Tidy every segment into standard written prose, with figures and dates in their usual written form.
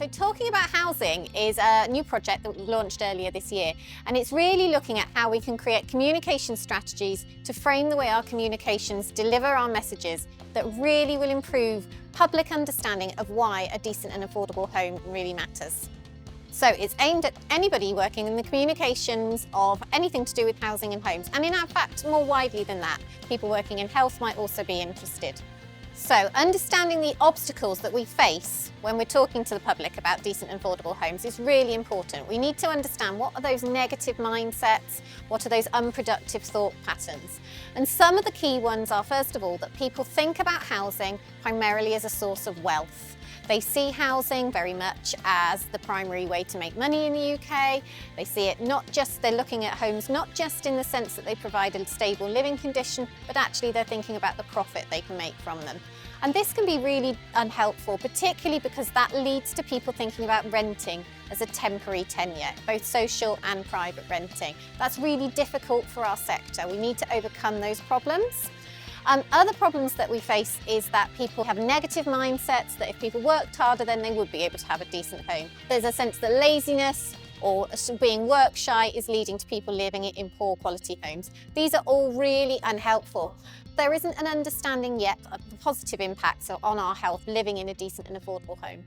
Talking About Housing is a new project that we launched earlier this year, and it's really looking at how we can create communication strategies to frame the way our communications deliver our messages that really will improve public understanding of why a decent and affordable home really matters. So it's aimed at anybody working in the communications of anything to do with housing and homes, and in fact more widely than that, people working in health might also be interested. So understanding the obstacles that we face when we're talking to the public about decent and affordable homes is really important. We need to understand what are those negative mindsets, what are those unproductive thought patterns. And some of the key ones are, first of all, that people think about housing primarily as a source of wealth. They see housing very much as the primary way to make money in the UK. They see it they're looking at homes not just in the sense that they provide a stable living condition, but actually they're thinking about the profit they can make from them. And this can be really unhelpful, particularly because that leads to people thinking about renting as a temporary tenure, both social and private renting. That's really difficult for our sector. We need to overcome those problems. Other problems that we face is that people have negative mindsets, that if people worked harder, then they would be able to have a decent home. There's a sense that laziness or being work shy is leading to people living in poor quality homes. These are all really unhelpful. There isn't an understanding yet of the positive impacts on our health living in a decent and affordable home.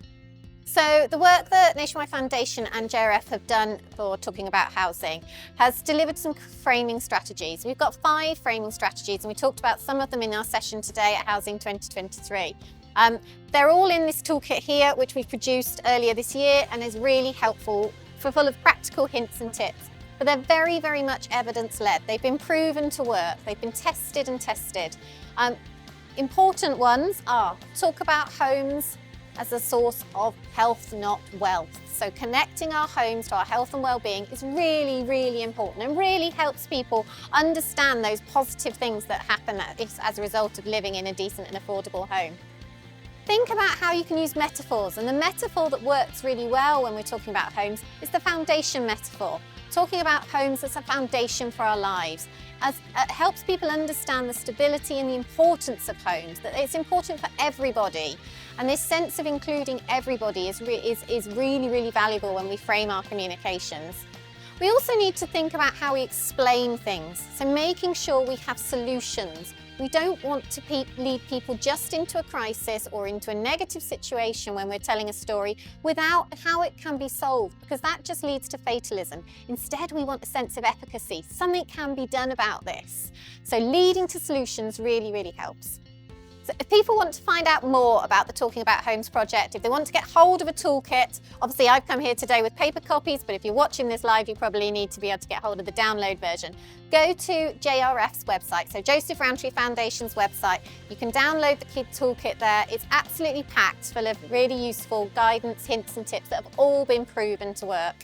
So the work that Nationwide Foundation and JRF have done for Talking About Housing has delivered some framing strategies. We've got 5 framing strategies, and we talked about some of them in our session today at Housing 2023. They're all in this toolkit here, which we produced earlier this year and is really helpful, full of practical hints and tips. But they're very, very much evidence-led. They've been proven to work. They've been tested and tested. Important ones are talk about homes as a source of health, not wealth. So connecting our homes to our health and well-being is really, really important and really helps people understand those positive things that happen as a result of living in a decent and affordable home. Think about how you can use metaphors, and the metaphor that works really well when we're talking about homes is the foundation metaphor. Talking about homes as a foundation for our lives, as it helps people understand the stability and the importance of homes, that it's important for everybody. And this sense of including everybody is really, really valuable when we frame our communications. We also need to think about how we explain things, so making sure we have solutions. We don't want to lead people just into a crisis or into a negative situation when we're telling a story without how it can be solved, because that just leads to fatalism. Instead, we want a sense of efficacy. Something can be done about this. So leading to solutions really, really helps. So if people want to find out more about the Talking About Homes project, if they want to get hold of a toolkit, obviously I've come here today with paper copies, but if you're watching this live, you probably need to be able to get hold of the download version. Go to JRF's website, so Joseph Rowntree Foundation's website. You can download the kid toolkit there. It's absolutely packed full of really useful guidance, hints and tips that have all been proven to work.